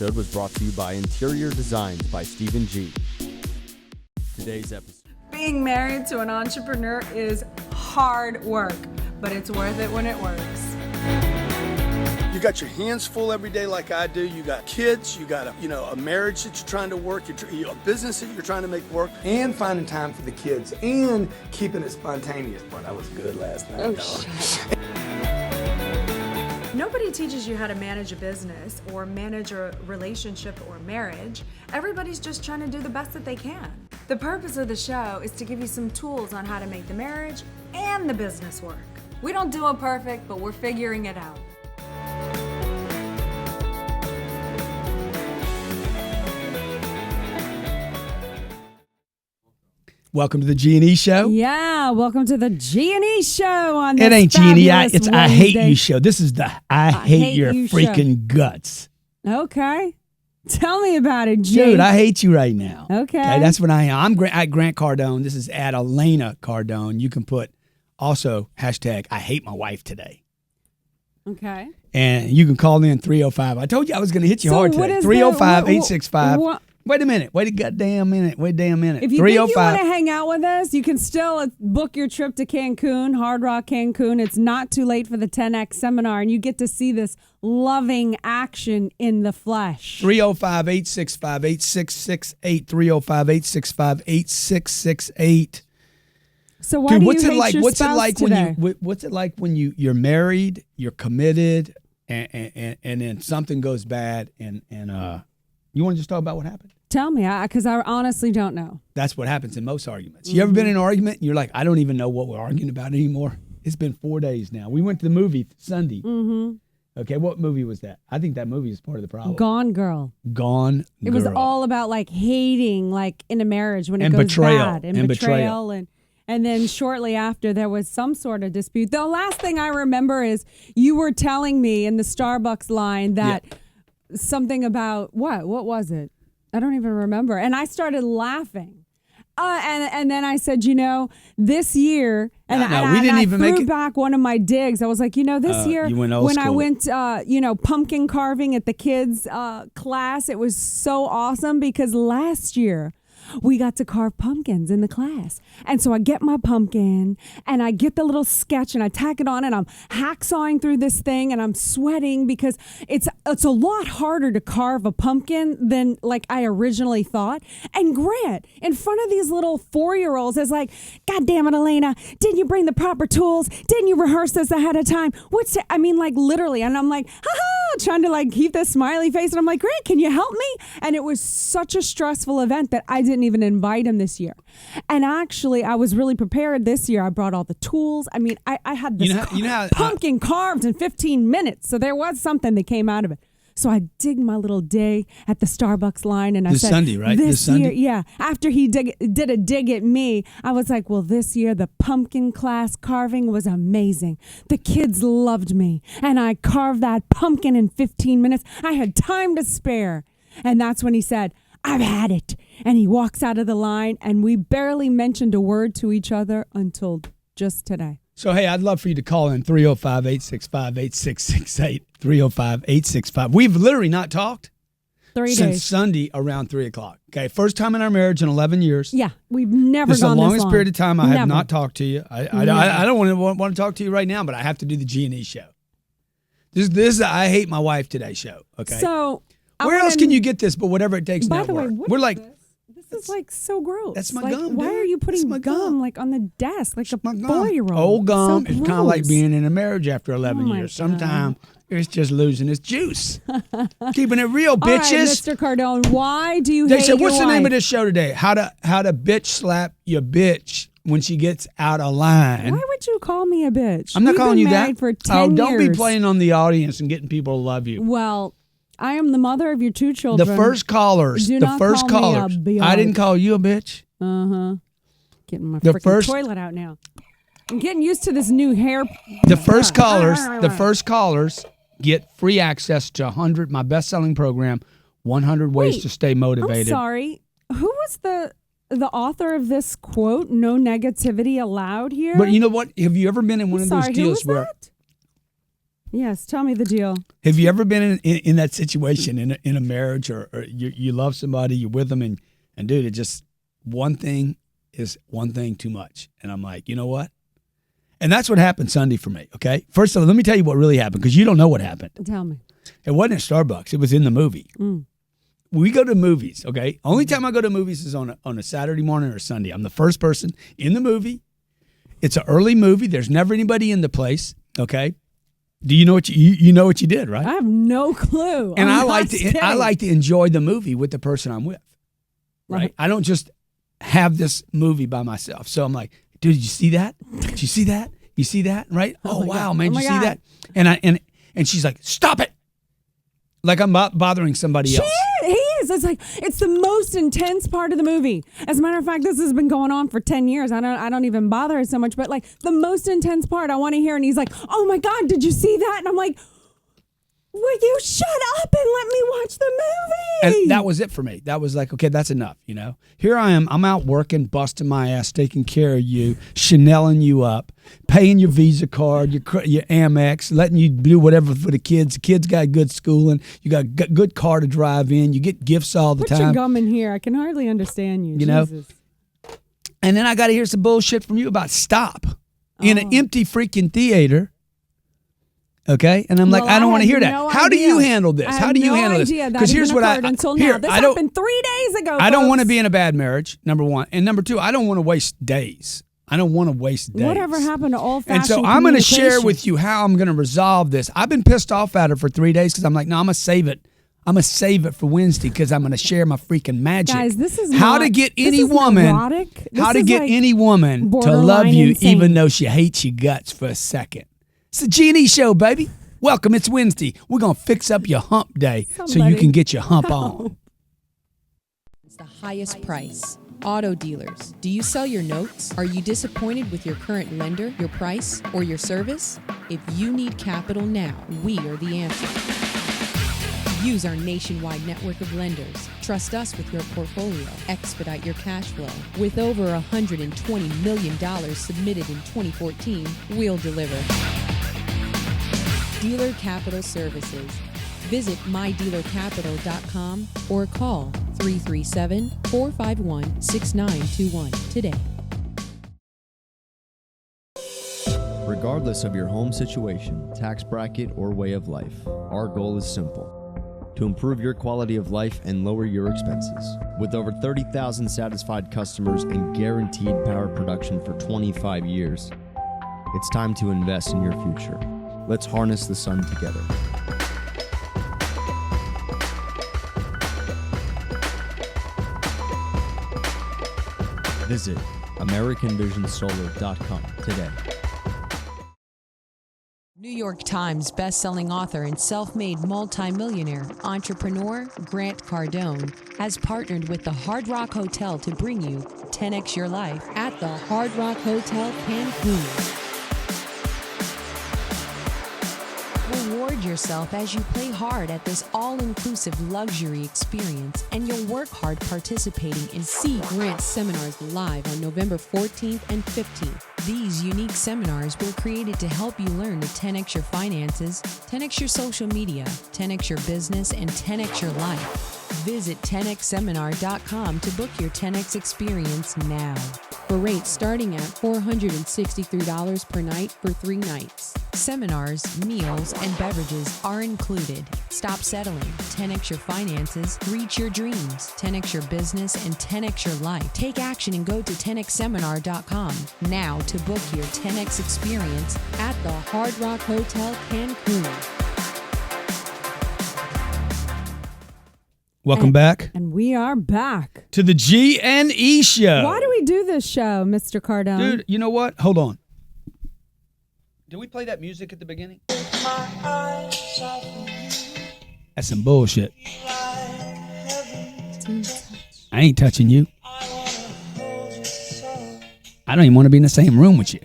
episode was brought to you by Interior Designs by Stephen G. Today's episode. Being married to an entrepreneur is hard work, but it's worth it when it works. You got your hands full every day like I do. You got kids, you got a marriage that you're trying to work, a business that you're trying to make work. And finding time for the kids and keeping it spontaneous. Boy, that was good last night. Oh, shut up. Nobody teaches you how to manage a business or manage a relationship or marriage. Everybody's just trying to do the best that they can. The purpose of the show is to give you some tools on how to make the marriage and the business work. We don't do it perfect, but we're figuring it out. Welcome to the G&E Show. Yeah, welcome to the G&E Show on this It ain't G&E, it's Wednesday. I Hate You Show. This is the I hate your freaking guts. Okay. Tell me about it, G. Dude, I hate you right now. Okay. That's what I am. I'm at Grant Cardone. This is at Elena Cardone. You can put also hashtag I hate my wife today. Okay. And you can call in 305. I told you I was going to hit you So hard what today. is 305-865. Wait a minute. Wait a goddamn minute. Wait a damn minute. If you think you want to hang out with us, you can still book your trip to Cancun, Hard Rock Cancun. It's not too late for the 10X seminar, and you get to see this loving action in the flesh. 305-865-8668. 305-865-8668. So why do you hate your spouse today? What's it like when you're married, you're committed, and then something goes bad, and you want to just talk about what happened? Tell me, because I honestly don't know. That's what happens in most arguments. You ever been in an argument and you're like, I don't even know what we're arguing about anymore? It's been 4 days now. We went to the movie Sunday. Mm-hmm. Okay, what movie was that? I think that movie is part of the problem. Gone Girl. Gone Girl. It was all about like hating like in a marriage when it and goes betrayal. bad. And betrayal. And then shortly after there was some sort of dispute. The last thing I remember is you were telling me in the Starbucks line that something about what was it? I don't even remember. And I started laughing. And then I said, this year, I threw back one of my digs. I was like, this year when I went, pumpkin carving at the kids' class, it was so awesome because last year we got to carve pumpkins in the class. And so I get my pumpkin and I get the little sketch and I tack it on and I'm hacksawing through this thing and I'm sweating because it's a lot harder to carve a pumpkin than like I originally thought. And Grant, in front of these little 4-year-olds, is like, God damn it, Elena, didn't you bring the proper tools? Didn't you rehearse this ahead of time? Literally. And I'm like, ha-ha, trying to like keep this smiley face. And I'm like, Grant, can you help me? And it was such a stressful event that I didn't even invite him this year. And actually, I was really prepared this year. I brought all the tools. I mean, I had this pumpkin carved in 15 minutes. So there was something that came out of it. So I dig my little dig at the Starbucks line and I said, Sunday, right? This Sunday? year, yeah. After he did a dig at me, I was like, well, this year the pumpkin class carving was amazing. The kids loved me. And I carved that pumpkin in 15 minutes. I had time to spare. And that's when he said, I've had it. And he walks out of the line and we barely mentioned a word to each other until just today. So, hey, I'd love for you to call in 305-865-8668, 305-865. We've literally not talked 3 days. Since Sunday around 3 o'clock. Okay, first time in our marriage in 11 years. Yeah, we've never This is gone the this longest long. period of time I Never. have not talked to you. I don't want to talk to you right now, but I have to do the G&E show. This is the I Hate My Wife Today show, okay? So, where else can you get this but whatever it takes by the way, network? what We're is like... this? This is like so gross. That's my like, gum, why dude. are you putting That's my gum gum. like on the desk like a my gum. 4-year-old? Old gum So is kind of like gross. being in a marriage after 11 my years. God. Sometimes it's just losing its juice. Keeping it real, All right, bitches. Mr. Cardone, why do you They hate said, your what's the name of wife? this show today? How to bitch slap your bitch when she gets out of line. Why would you call me a bitch? I'm not We've calling been you married that. for 10 don't be years. playing on the audience and getting people to love you. Well, I am the mother of your 2 children. The first callers. Do the not first call me a callers. biatch. I didn't call you a bitch. Getting my The freaking first- toilet out now. I'm getting used to this new hair. The first callers get free access to 100, my best-selling program, 100 Ways Wait, to Stay Motivated. I'm sorry. Who was the author of this quote? No negativity allowed here. But you know what? Have you ever been in one of Sorry, those deals who was where that? Yes, tell me the deal. Have you ever been in that situation in a marriage or you love somebody, you're with them, and dude, it just one thing is one thing too much. And I'm like, you know what? And that's what happened Sunday for me, okay? First of all, let me tell you what really happened because you don't know what happened. Tell me. It wasn't at Starbucks. It was in the movie. We go to movies, okay? Only time I go to movies is on a Saturday morning or Sunday. I'm the first person in the movie. It's an early movie. There's never anybody in the place, okay? Do you know what you know what you did, right? I have no clue. And I'm I like to enjoy the movie with the person I'm with, right? I don't just have this movie by myself. So I'm like, dude, did you see that? Did you see that? You see that, right? Oh wow, God. man, Oh did you my see God. that? And she's like, stop it! Like I'm bothering somebody else. He is. It's like it's the most intense part of the movie. As a matter of fact, this has been going on for 10 years. I don't even bother it so much, but like the most intense part I want to hear. And he's like, "Oh my God, did you see that?" And I'm like, "Will you shut up and let me watch the movie?" And that was it for me. That was like, okay, that's enough, you know? Here I am. I'm out working, busting my ass, taking care of you, Chanel-ing you up, paying your Visa card, your Amex, letting you do whatever for the kids. The kids got good schooling. You got good car to drive in. You get gifts all the Put time. your gum in here. I can hardly understand you. You know? Jesus. And then I got to hear some bullshit from you about stop in an empty freaking theater. Okay, and I'm like, Well, I don't want to hear that. no How do idea. you handle this? I How had do you no handle this? idea that Because here's even what occurred until now. This happened 3 days ago. I don't want to folks. be in a bad marriage. Number one, and number two, I don't want to waste days. I don't want to waste days. Whatever happened to old-fashioned And so I'm going to share communication? with you how I'm going to resolve this. I've been pissed off at her for 3 days because I'm like, no, I'm going to save it. I'm going to save it for Wednesday because I'm going to share my freaking magic. Guys, this is how not- to get this any is woman, neurotic. This how to is get like any woman to borderline love you insane. even though she hates your guts for a second. It's the G&E show, baby. Welcome. It's Wednesday. We're going to fix up your hump day so you Somebody- can get your hump on. It's the highest price. Auto dealers. Do you sell your notes? Are you disappointed with your current lender, your price, or your service? If you need capital now, we are the answer. Use our nationwide network of lenders. Trust us with your portfolio. Expedite your cash flow. With over $120 million submitted in 2014, we'll deliver. Dealer Capital Services. Visit mydealercapital.com or call 337-451-6921 today. Regardless of your home situation, tax bracket, or way of life, our goal is simple: to improve your quality of life and lower your expenses. With over 30,000 satisfied customers and guaranteed power production for 25 years, it's time to invest in your future. Let's harness the sun together. Visit AmericanVisionSolar.com today. New York Times bestselling author and self-made multimillionaire entrepreneur Grant Cardone has partnered with the Hard Rock Hotel to bring you 10X Your Life at the Hard Rock Hotel Cancun. Reward yourself as you play hard at this all-inclusive luxury experience, and you'll work hard participating in See Grant seminars live on November 14th and 15th. These unique seminars were created to help you learn to 10x your finances, 10x your social media, 10x your business, and 10x your life. Visit 10xseminar.com to book your 10x experience now. For rates starting at $463 per night for 3 nights. Seminars, meals, and beverages are included. Stop settling. 10x your finances, reach your dreams, 10x your business, and 10x your life. Take action and go to 10xseminar.com now to book your 10x experience at the Hard Rock Hotel Cancun. Welcome back And we are back. to the G&E show. Why do we do this show, Mr. Cardone? Dude, you know what? Hold on. Did we play that music at the beginning? That's some bullshit. I ain't touching you. I don't even want to be in the same room with you.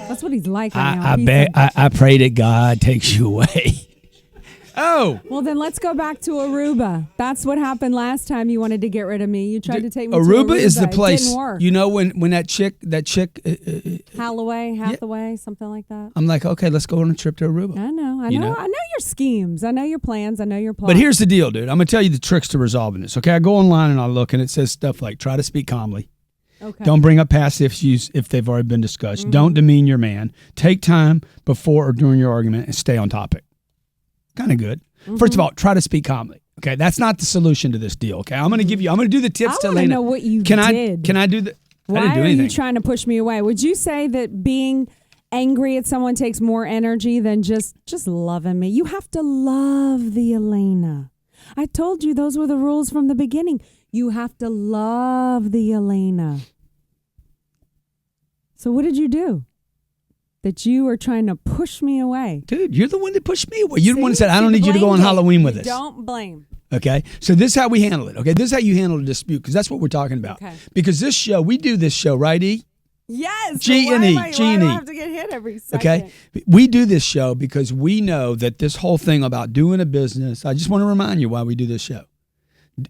That's what he's like right now. I pray that God takes you away. Oh. Well, then let's go back to Aruba. That's what happened last time you wanted to get rid of me. You tried to take me to Aruba. Aruba is the place. It didn't work. You know when that chick. Hathaway, something like that. I'm like, okay, let's go on a trip to Aruba. I know your schemes. I know your plans. I know your plans. But here's the deal, dude. I'm gonna tell you the tricks to resolving this. Okay, I go online and I look, and it says stuff like try to speak calmly. Okay. Don't bring up past issues if they've already been discussed. Don't demean your man. Take time before or during your argument and stay on topic. Kind of good. First of all, try to speak calmly. Okay, that's not the solution to this deal. Okay, I'm gonna do the tips to I Elena. want to know what you did. Can I do the? Why I didn't do are anything. you trying to push me away? Would you say that being angry at someone takes more energy than just loving me? You have to love the Elena. I told you those were the rules from the beginning. You have to love the Elena. So what did you do? That you were trying to push me away. Dude, you're the one that pushed me away. You're the one that said, I don't need you to go on Halloween with us. Don't blame. Okay, so this is how we handle it. Okay, this is how you handle a dispute, because that's what we're talking about. Okay. Because we do this show, right, E? Yes. G&E. Why do I have to get hit every second? Okay, we do this show because we know that this whole thing about doing a business, I just want to remind you why we do this show.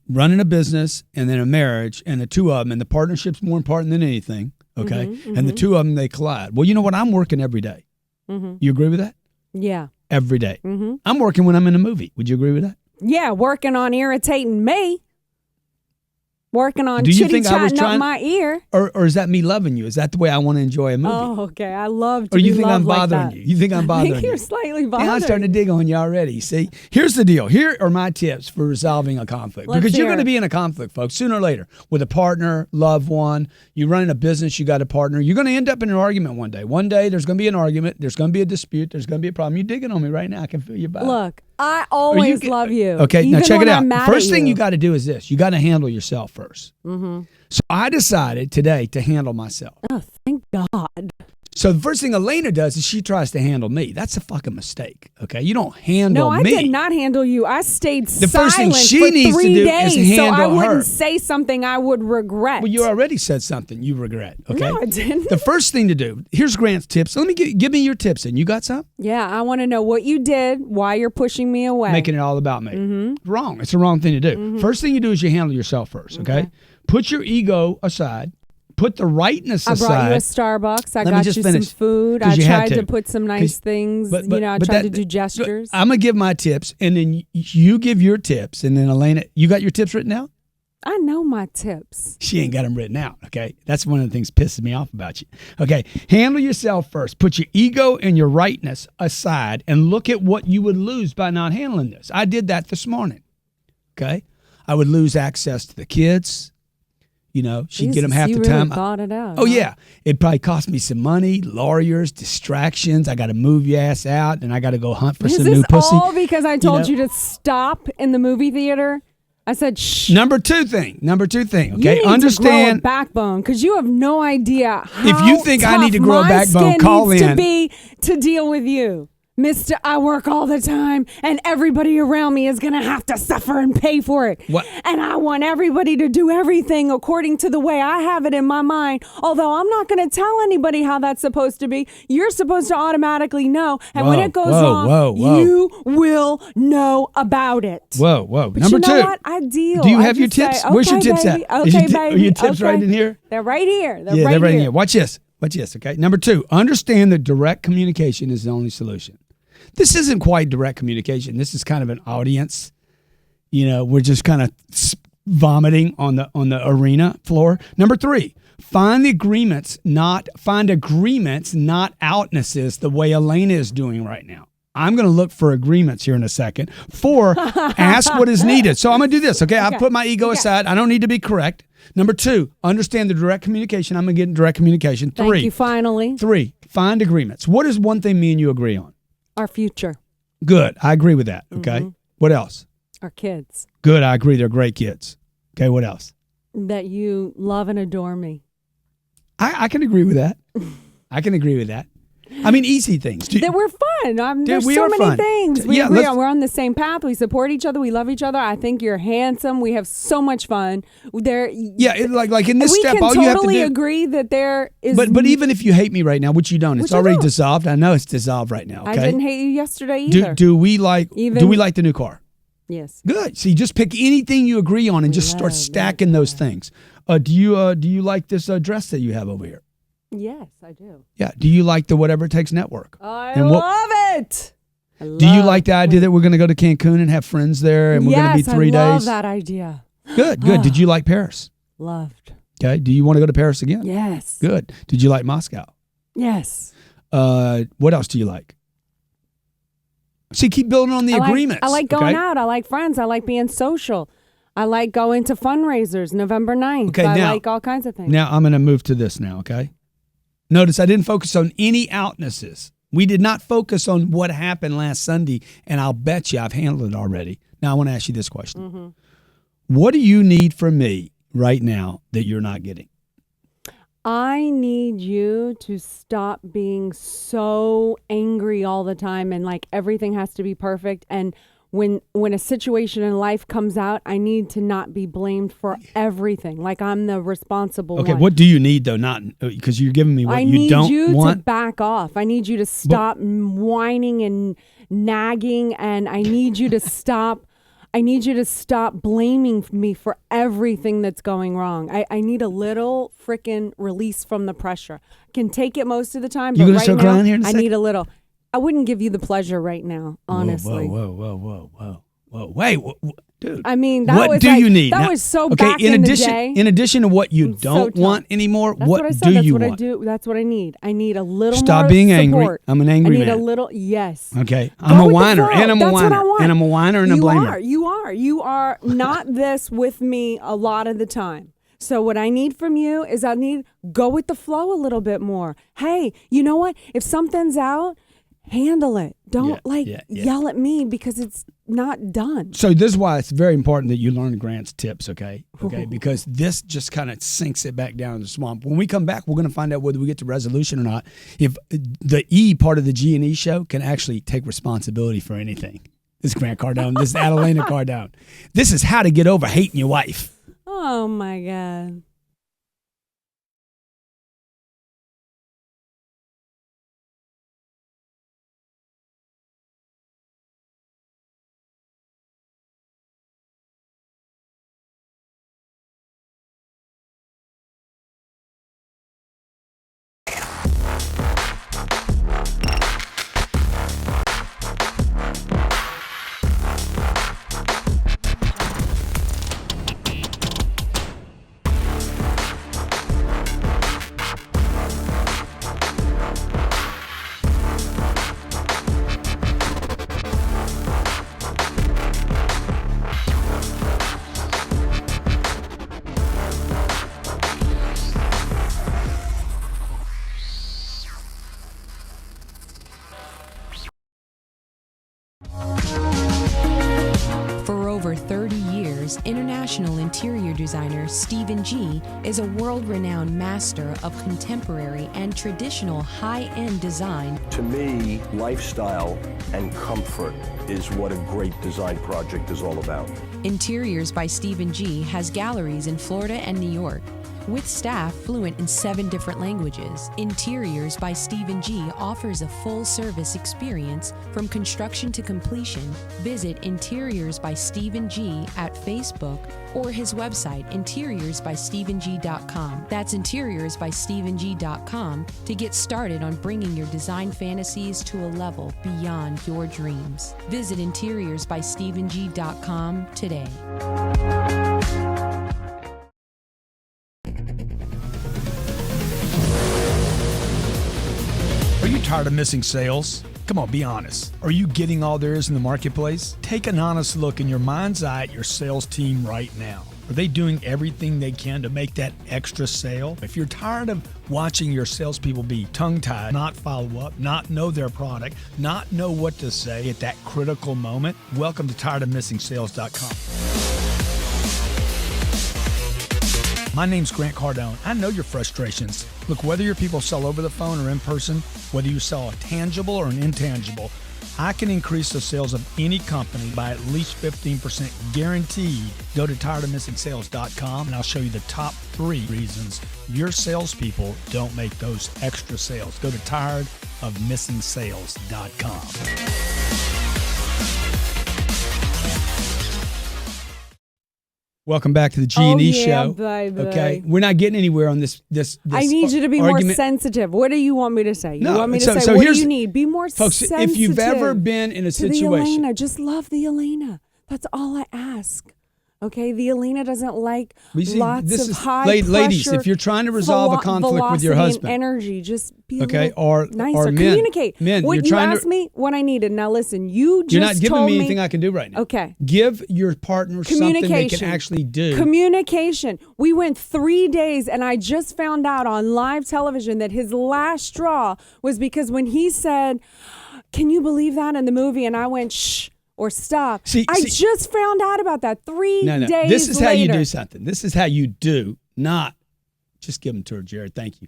Running a business and then a marriage, and the two of them, and the partnership's more important than anything. Okay, and the two of them, they collide. Well, you know what? I'm working every day. You agree with that? Yeah. Every day. I'm working when I'm in a movie. Would you agree with that? Yeah, working on irritating me. Working on Do you think I was chitty-chatting trying- up my ear. Or is that me loving you? Is that the way I want to enjoy a movie? Oh, okay. I love to Or you be think I'm loved like bothering that. you? You think I'm I bothering think you? you're slightly bothering. Yeah, I'm starting to dig on you already. See, here's the deal. Here are my tips for resolving a conflict. Let's Because you're hear going to it. be in a conflict, folks, sooner or later, with a partner, loved one. You're running a business, you got a partner. You're going to end up in an argument one day. One day, there's going to be an argument. There's going to be a dispute. There's going to be a problem. You're digging on me right now. I can feel your vibe. Look, I always love you. Okay, now even check when it out. I'm mad First at thing you got to do is this. You got to handle yourself first. So I decided today to handle myself. Oh, thank God. So the first thing Elena does is she tries to handle me. That's a fucking mistake. Okay, you don't handle No, I me. did not handle you. I stayed The first thing silent she for needs to 3 do is days, so I handle wouldn't her. say something I would regret. Well, you already said something you regret. Okay, No, I didn't. The first thing to do. Here's Grant's tips. Let me give me your tips. And you got some? Yeah, I want to know what you did, why you're pushing me away. Making it all about me. Wrong. It's the wrong thing to do. First thing you do is you handle yourself first. Okay. Put your ego aside. Put the rightness I aside. brought you a Starbucks. I Let me got just you finish, some food. 'cause I you had tried to to. put some nice things. I tried to do gestures. I'm going to give my tips, and then you give your tips, and then Elena, you got your tips written out? I know my tips. She ain't got them written out, okay? That's one of the things that pisses me off about you. Okay, handle yourself first. Put your ego and your rightness aside and look at what you would lose by not handling this. I did that this morning, okay? I would lose access to the kids. You know, she'd get them half you the really time. thought it out. Oh, huh? yeah. It'd probably cost me some money, lawyers, distractions. I got to move your ass out, and I got to go hunt for Is some this new pussy. all because I told know? you to stop in the movie theater? I said, shh. Number two thing, okay? You need Understand. to grow a backbone because you have no idea how If you think I tough need to grow a my backbone, skin call needs in. to be to deal with you. Mister, I work all the time and everybody around me is going to have to suffer and pay for it. What? And I want everybody to do everything according to the way I have it in my mind. Although I'm not going to tell anybody how that's supposed to be. You're supposed to automatically know. And when it goes wrong, whoa. you will know about it. Whoa. But Number you know two. what? I deal. Do you I have your just tips? say, Where's your okay, tips baby. at? Okay, Are baby. your tips okay. right in here? They're right here. They're right in here. Watch this, okay? Number two, understand that direct communication is the only solution. This isn't quite direct communication. This is kind of an audience. You know, we're just kind of vomiting on the arena floor. Number three, find agreements, not outnesses the way Elena is doing right now. I'm going to look for agreements here in a second. 4, ask what is needed. So I'm going to do this, okay? I've put my ego aside. I don't need to be correct. Number 2, understand the direct communication. I'm going to get in direct communication. 3, Thank you, finally. 3, find agreements. What is one thing me and you agree on? Our future. Good. I agree with that, okay? What else? Our kids. Good. I agree. They're great kids. Okay, what else? That you love and adore me. I can agree with that. I can agree with that. I mean, easy things. That we're fun. There's we so are many fun. things. Yeah, We're on the same path. We support each other. We love each other. I think you're handsome. We have so much fun. Like in this we step, can all you have to totally do. agree that there is. But even if you hate me right now, which you don't, it's Which I already don't. dissolved. I know it's dissolved right now. Okay. I didn't hate you yesterday either. Do we like the new car? Yes. Good. See, just pick anything you agree on and just start stacking those things. Do you like this dress that you have over here? Yes, I do. Yeah. Do you like the Whatever It Takes network? I love it. Do you like the idea that we're going to go to Cancun and have friends there and we're going to be 3 days? I love that idea. Good. Did you like Paris? Loved. Okay. Do you want to go to Paris again? Yes. Good. Did you like Moscow? Yes. What else do you like? See, keep building on the agreements. I like going out. I like friends. I like being social. I like going to fundraisers November 9th. Okay, I now, like all kinds of things. Now I'm going to move to this now, okay? Notice I didn't focus on any outnesses. We did not focus on what happened last Sunday, and I'll bet you I've handled it already. Now I want to ask you this question. Mm-hmm. What do you need from me right now that you're not getting? I need you to stop being so angry all the time and like everything has to be perfect. And when a situation in life comes out, I need to not be blamed for everything. Like I'm the responsible one. Okay, what do you need though? Not because you're giving me what you don't want. I need you to back off. I need you to stop whining and nagging, and I need you to stop. I need you to stop blaming me for everything that's going wrong. I need a little freaking release from the pressure. I can take it most of the time, but right now I need a little. I wouldn't give you the pleasure right now, honestly. Whoa. Wait, dude. I mean, that what was do like, you need? That was so back in the day. In addition to what you don't want anymore, what do you want? That's what I need. I need a little more Stop being angry. support. I'm an angry man. I need a little, yes. Okay. I'm a whiner, and I'm a That's whiner. what I want. And I'm a whiner and a blamer. You are not this with me a lot of the time. So what I need from you is go with the flow a little bit more. Hey, you know what? If something's out, handle it. Don't yell at me because it's not done. So this is why it's very important that you learn Grant's tips, okay? Okay, because this just kind of sinks it back down in the swamp. When we come back, we're going to find out whether we get to resolution or not. If the E part of the G&E show can actually take responsibility for anything. This is Grant Cardone. This is Adelina Cardone. This is how to get over hating your wife. Oh, my God. For over 30 years, international interior designer Stephen G is a world-renowned master of contemporary and traditional high-end design. To me, lifestyle and comfort is what a great design project is all about. Interiors by Stephen G has galleries in Florida and New York. With staff fluent in 7 different languages, Interiors by Stephen G offers a full-service experience from construction to completion. Visit Interiors by Stephen G at Facebook or his website, interiorsbystephenG.com. That's interiorsbystephenG.com to get started on bringing your design fantasies to a level beyond your dreams. Visit interiorsbystephenG.com today. Are you tired of missing sales? Come on, be honest. Are you getting all there is in the marketplace? Take an honest look in your mind's eye at your sales team right now. Are they doing everything they can to make that extra sale? If you're tired of watching your salespeople be tongue-tied, not follow up, not know their product, not know what to say at that critical moment, welcome to TiredOfMissingSales.com. My name's Grant Cardone. I know your frustrations. Look, whether your people sell over the phone or in person, whether you sell a tangible or an intangible, I can increase the sales of any company by at least 15% guaranteed. Go to tiredofmissingsales.com and I'll show you the top 3 reasons your salespeople don't make those extra sales. Go to tiredofmissingsales.com. Welcome back to the G&E show. Baby. Okay, we're not getting anywhere on this. I need you to be argument. more sensitive. What do you want me to say? You want me to say, so what do you need? Be more folks, sensitive. if you've ever been in a to situation. the Elena, just love the Elena. That's all I ask. Okay, the Elena doesn't like lots of high pressure. Ladies, if you're trying to resolve a conflict with your husband, and energy, just be a okay, little or nicer. or men, communicate. Men, what you're you trying asked me, what I needed. Now listen, you're not giving me anything I can do right now. Okay, give your partner something they can actually do. Communication. We went 3 days, and I just found out on live television that his last straw was because when he said, "Can you believe that?" in the movie, and I went, "Shh." Or stop. I just found out about that 3 days This is later. how you do something. This is how you do, not just give them to her, Jared. Thank you.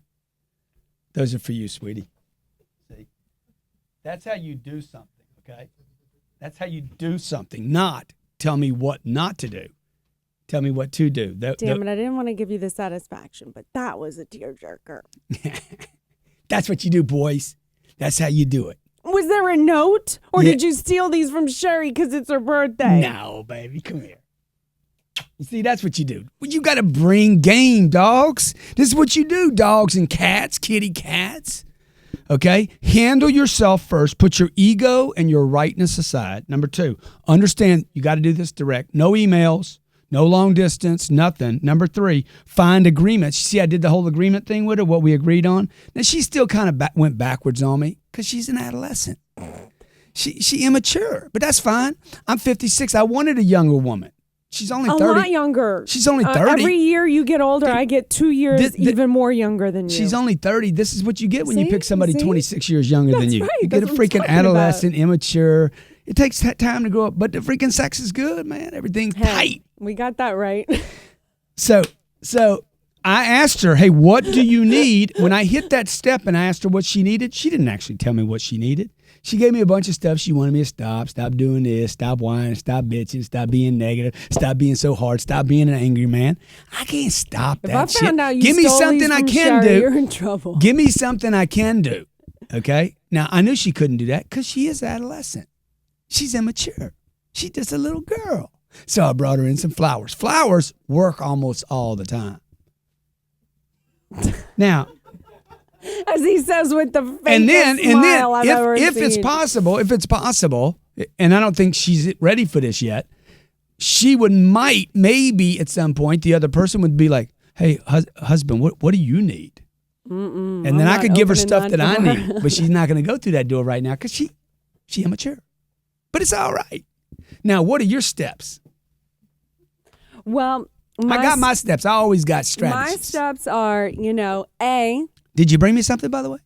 Those are for you, sweetie. See? That's how you do something, okay? That's how you do something, not tell me what not to do. Tell me what to do. Damn it, I didn't want to give you the satisfaction, but that was a tearjerker. That's what you do, boys. That's how you do it. Was there a note? Or did you steal these from Sherry because it's her birthday? No, baby. Come here. You see, that's what you do. Well, you got to bring game, dogs. This is what you do, dogs and cats, kitty cats. Okay? Handle yourself first. Put your ego and your rightness aside. Number 2, understand you got to do this direct. No emails, no long distance, nothing. Number 3, find agreements. See, I did the whole agreement thing with her, what we agreed on. Now, she still kind of went backwards on me because she's an adolescent. She immature, but that's fine. I'm 56. I wanted a younger woman. She's only 30. A lot younger. She's only 30. Every year you get older, I get 2 years even more younger than you. She's only 30. This is what you get when you pick somebody 26 years younger That's than you. right. You get a That's what I'm freaking talking adolescent, about. immature. It takes time to grow up, but the freaking sex is good, man. Everything's tight. We got that right. So I asked her, hey, what do you need? When I hit that step and I asked her what she needed, she didn't actually tell me what she needed. She gave me a bunch of stuff. She wanted me to stop doing this, stop whining, stop bitching, stop being negative, stop being so hard, stop being an angry man. I can't stop that If I found shit. out you Give me stole something these I from can Sherry, do. you're in trouble. Give me something I can do. Okay? Now, I knew she couldn't do that because she is adolescent. She's immature. She's just a little girl. So I brought her in some flowers. Flowers work almost all the time. Now, as he says with the fakest and then smile I've ever if it's seen. possible, and I don't think she's ready for this yet, she maybe at some point the other person would be like, "Hey, husband, what do you need?" And then I could give her stuff that I need, but she's not going to go through that door right now because she immature. But it's all right. Now, what are your steps? Well, I got my steps. I always got strategies. My steps are, A. Did you bring me something, by the way?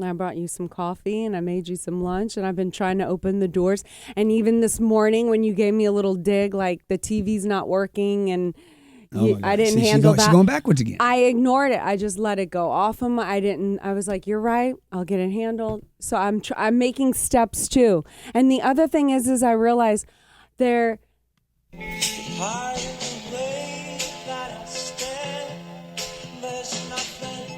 I brought you some coffee and I made you some lunch and I've been trying to open the doors. And even this morning when you gave me a little dig, like the TV's not working and I didn't handle that. She's going backwards again. I ignored it. I just let it go off him. I was like, you're right. I'll get it handled. So I'm making steps too. And the other thing is I realize there.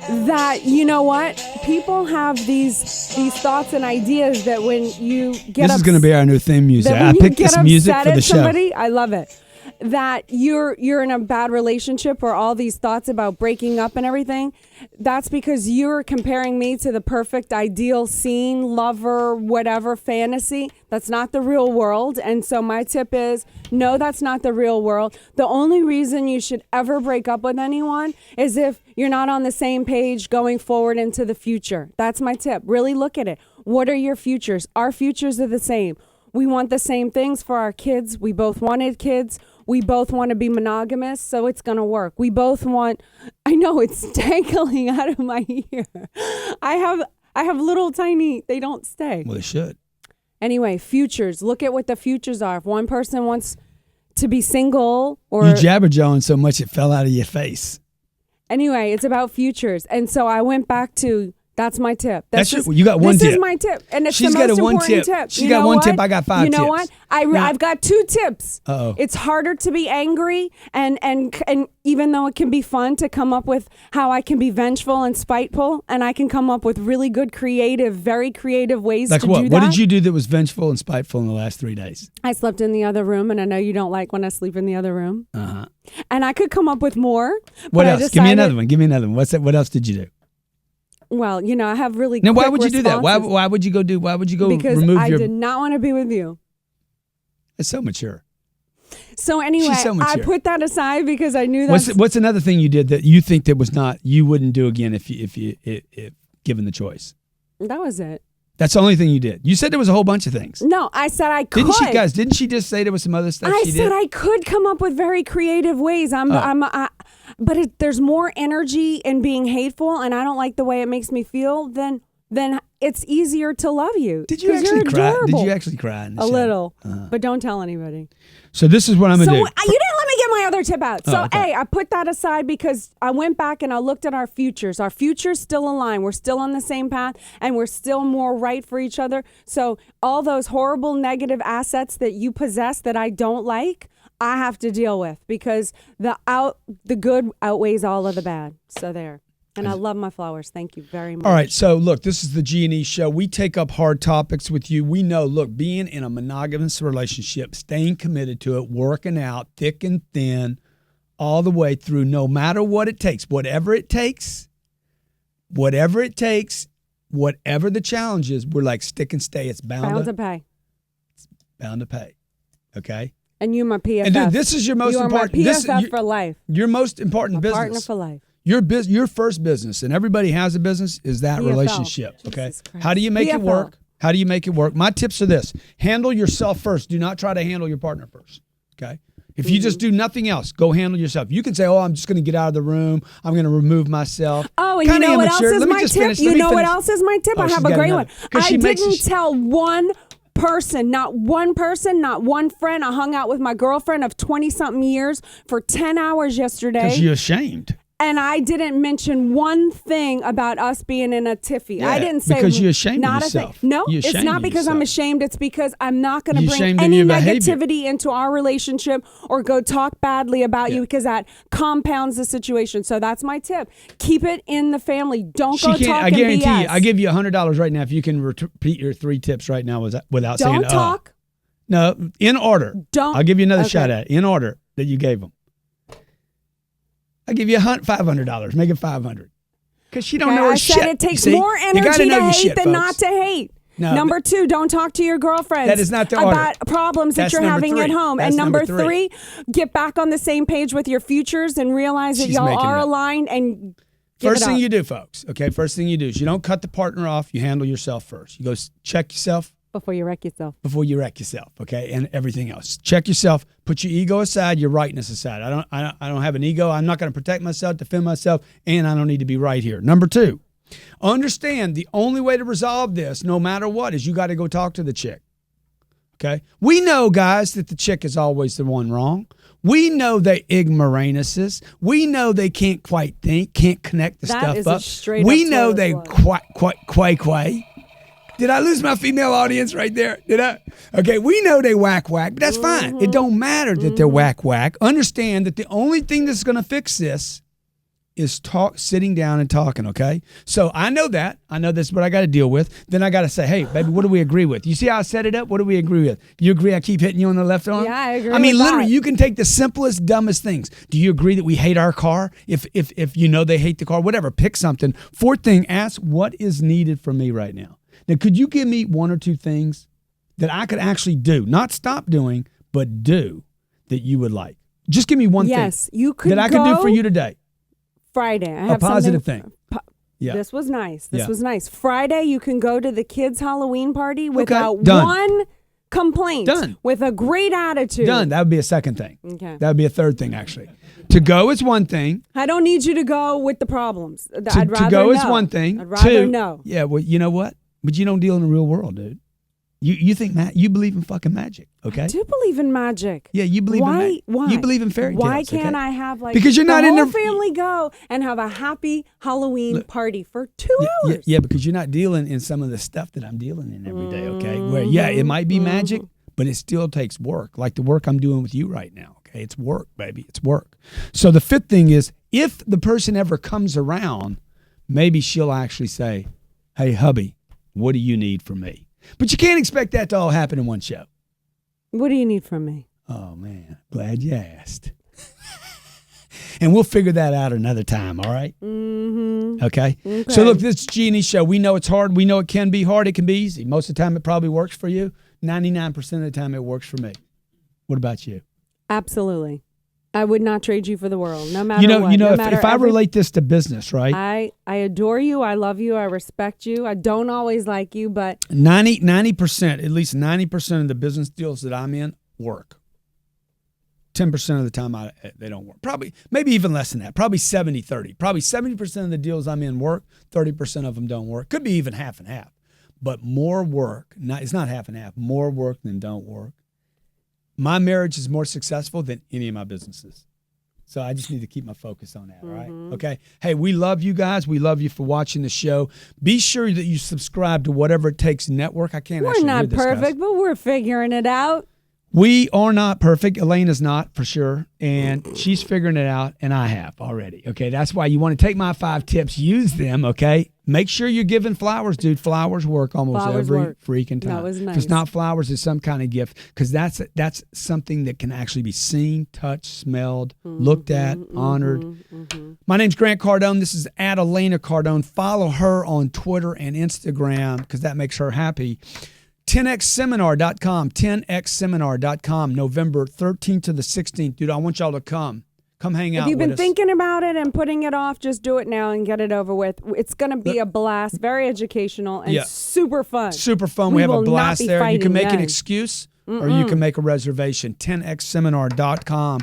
That, you know what? People have these thoughts and ideas that when you get This is going to be our new theme music. I picked this music for the show. Somebody, I love it. That you're in a bad relationship or all these thoughts about breaking up and everything, that's because you're comparing me to the perfect ideal scene, lover, whatever fantasy. That's not the real world. And so my tip is, no, that's not the real world. The only reason you should ever break up with anyone is if you're not on the same page going forward into the future. That's my tip. Really look at it. What are your futures? Our futures are the same. We want the same things for our kids. We both wanted kids. We both want to be monogamous, so it's going to work. We both want, I know it's dangling out of my ear. I have little tiny, they don't stay. Well, they should. Anyway, futures. Look at what the futures are. If one person wants to be single or You jabberjawing so much it fell out of your face. anyway, it's about futures. And so I went back to that's my tip. You got one this tip. This is my tip, and it's She's the got most a one important tip. tip. She's You got know one what? tip. I got 5 You know tips. what? I've got 2 tips. Uh-oh. It's harder to be angry, and even though it can be fun to come up with how I can be vengeful and spiteful, and I can come up with really good, very creative ways Like to what? do that. What did you do that was vengeful and spiteful in the last 3 days? I slept in the other room, and I know you don't like when I sleep in the other room. Uh-huh. And I could come up with more. What but I else? Give me decided- another one. Give me another one. What else did you do? Well, I have really. Now, why quick would you do that? responses Why would you go do? Why would you go because remove I your? did not want to be with you. It's so mature. So anyway, She's so I mature. put that aside because I knew that. What's another thing you did that you think that was not you wouldn't do again if given the choice? That was it. That's the only thing you did. You said there was a whole bunch of things. No, I said I could. Didn't she just say there was some other stuff I she said did? I could come up with very creative ways. But there's more energy in being hateful, and I don't like the way it makes me feel. Then it's easier to love you. Did you 'cause you're actually cry? adorable. Did you actually cry in the A show? little, but don't tell anybody. So this is what I'm So gonna you do. didn't let me get my other tip out. So okay. I put that aside because I went back and I looked at our futures. Our futures still align. We're still on the same path, and we're still more right for each other. So all those horrible negative assets that you possess that I don't like, I have to deal with because the good outweighs all of the bad. So there. And I love my flowers. Thank you very much. All right, so look, this is the G&E show. We take up hard topics with you. We know, look, being in a monogamous relationship, staying committed to it, working out thick and thin, all the way through, no matter what it takes, whatever the challenge is, we're like stick and stay. It's bound to pay. It's bound to pay. Okay? And you my PFF. And dude, this is your most you important. You are my this, PFF for life. Your most important My business. partner for life. Your first business, and everybody has a business, is that PFL. relationship. Okay, Jesus Christ. how do you make it PFL. work? How do you make it work? My tips are this: handle yourself first. Do not try to handle your partner first. Okay, if you just do nothing else, go handle yourself. You can say, "Oh, I'm just going to get out of the room. I'm going to remove myself." Oh, and Kinda you know what else immature. is Let me my just tip? finish. You Let me know what finish. else is my tip? Oh, I she's have a got great another. one. 'Cause I she makes didn't tell one person, not one friend. I hung out with my girlfriend of 20-something years for 10 hours yesterday. Because you're ashamed. And I didn't mention one thing about us being in a tiffy. Yeah, I didn't say because you're ashamed of not yourself. a thing. No, You're it's ashamed not of because I'm yourself. ashamed. It's because I'm not going to You're bring ashamed of any your behavior. negativity into our relationship or go talk badly about you because that compounds the situation. So that's my tip. Keep it in the family. Don't go talking I guarantee BS. you. I give you $100 right now if you can repeat your 3 tips right now without saying. Don't talk. No, in order. Don't. I'll give you another Okay. shot at it. In order that you gave them. I'll give you $500. Make it $500. Because she don't Okay, know her I shit. said it takes You see? more You gotta energy know to your hate shit, than folks. not to hate. No, Number 2, don't talk to your girlfriends That is not the about order. problems that That's you're number having 3. at home. That's and number number 3. 3, get back on the same page with your futures and realize that She's y'all making are it up. aligned and give First it thing up. you do, folks, okay, first thing you do is you don't cut the partner off. You handle yourself first. You go check yourself before you wreck yourself. before you wreck yourself, okay, and everything else. Check yourself. Put your ego aside, your rightness aside. I don't have an ego. I'm not going to protect myself, defend myself, and I don't need to be right here. Number 2, understand the only way to resolve this, no matter what, is you got to go talk to the chick. Okay, we know, guys, that the chick is always the one wrong. We know they ignoramuses. We know they can't quite think, can't connect the That stuff is a up. straight We up know toilet they blow. quay. Did I lose my female audience right there? Did I? Okay, we know they whack, but that's fine. It don't matter that they're whack. Understand that the only thing that's going to fix this is sitting down and talking, okay? So I know that. I know this is what I got to deal with. Then I got to say, hey, baby, what do we agree with? You see how I set it up? What do we agree with? You agree I keep hitting you on the left arm? Yeah, I agree I mean, with literally, that. you can take the simplest, dumbest things. Do you agree that we hate our car? If you know they hate the car, whatever, pick something. 4th thing, ask what is needed from me right now. Now, could you give me 1 or 2 things that I could actually do, not stop doing, but do that you would like? Just give me one thing. Yes, you could that I could do go for you today. Friday. I have A positive something- thing. Yeah. This was nice. This Yeah. was nice. Friday, you can go to the kids' Halloween party without Done. one complaint. Done. With a great attitude. Done. That would be a 2nd thing. Okay. That would be a 3rd thing, actually. To go is one thing. I don't need you to go with the problems. I'd rather to go is know. one thing. I'd rather 2, know. Yeah, well, you know what? But you don't deal in the real world, dude. You think you believe in fucking magic, okay? I do believe in magic. Yeah, you believe in magic. Why? You believe in fairy tales. Why can't okay? I have like because you're not the in whole the family go and have a happy Halloween party for 2 hours? Yeah, because you're not dealing in some of the stuff that I'm dealing in every day, okay? Where it might be magic, but it still takes work. Like the work I'm doing with you right now, okay? It's work, baby. It's work. So the fifth thing is, if the person ever comes around, maybe she'll actually say, "Hey, hubby, what do you need from me?" But you can't expect that to all happen in one show. What do you need from me? Oh, man. Glad you asked. And we'll figure that out another time, all right? Mm-hmm. Okay? So, look, this is G&E show. We know it's hard. We know it can be hard. It can be easy. Most of the time, it probably works for you. 99% of the time, it works for me. What about you? Absolutely. I would not trade you for the world, no matter what. If I relate this to business, right? I adore you. I love you. I respect you. I don't always like you, but 90%, at least 90% of the business deals that I'm in work. 10% of the time they don't work. Probably, maybe even less than that. Probably 70-30. Probably 70% of the deals I'm in work. 30% of them don't work. Could be even half and half. But more work. It's not half and half. More work than don't work. My marriage is more successful than any of my businesses. So I just need to keep my focus on that, all right? Okay? Hey, we love you guys. We love you for watching the show. Be sure that you subscribe to Whatever It Takes Network. I can't we're actually not hear this, perfect, guys. but we're figuring it out. We are not perfect. Elena's not, for sure. And she's figuring it out, and I have already. Okay, that's why you want to take my 5 tips, use them, okay? Make sure you're giving flowers, dude. Flowers work almost every freaking time. That was nice. If it's not flowers, it's some kind of gift, because that's something that can actually be seen, touched, smelled, looked at, honored. My name's Grant Cardone. This is at Elena Cardone. Follow her on Twitter and Instagram, because that makes her happy. 10xseminar.com, 10xseminar.com, November 13th to the 16th. Dude, I want y'all to come. Come hang out with us. If you've been thinking about it and putting it off, just do it now and get it over with. It's going to be a blast, very educational, and super fun. Super fun. We have a blast there. You can make an then. excuse or you can make a reservation. 10xseminar.com.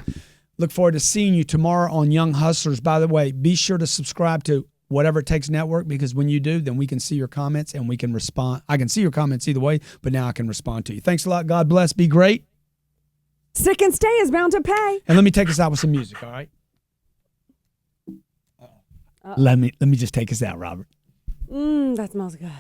Look forward to seeing you tomorrow on Young Hustlers. By the way, be sure to subscribe to Whatever It Takes Network, because when you do, then we can see your comments and we can respond. I can see your comments either way, but now I can respond to you. Thanks a lot. God bless. Be great. Sick and Stay is bound to pay. And let me take us out with some music, all right? Let me just take us out, Robert. That smells good.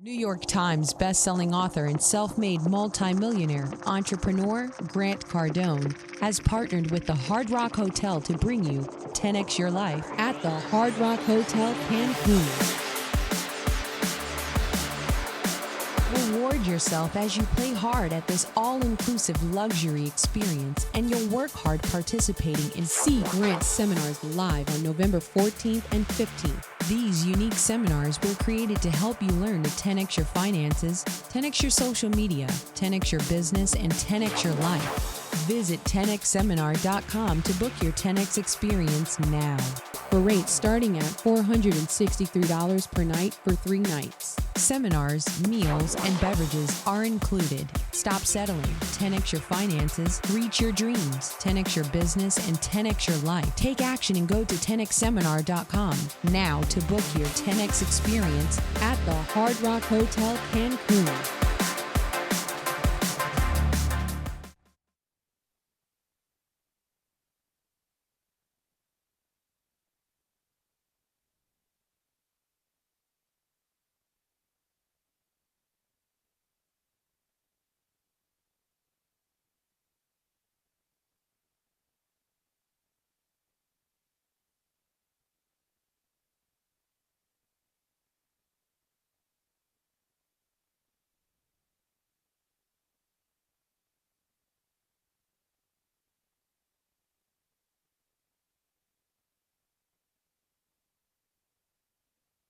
New York Times bestselling author and self-made multimillionaire entrepreneur Grant Cardone has partnered with the Hard Rock Hotel to bring you 10X Your Life at the Hard Rock Hotel Cancun. Reward yourself as you play hard at this all-inclusive luxury experience, and you'll work hard participating in See Grant seminars live on November 14th and 15th. These unique seminars were created to help you learn to 10X your finances, 10X your social media, 10X your business, and 10X your life. Visit 10xseminar.com to book your 10X experience now. For rates starting at $463 per night for 3 nights. Seminars, meals, and beverages are included. Stop settling. 10X your finances, reach your dreams, 10X your business, and 10X your life. Take action and go to 10xseminar.com now to book your 10X experience at the Hard Rock Hotel Cancun.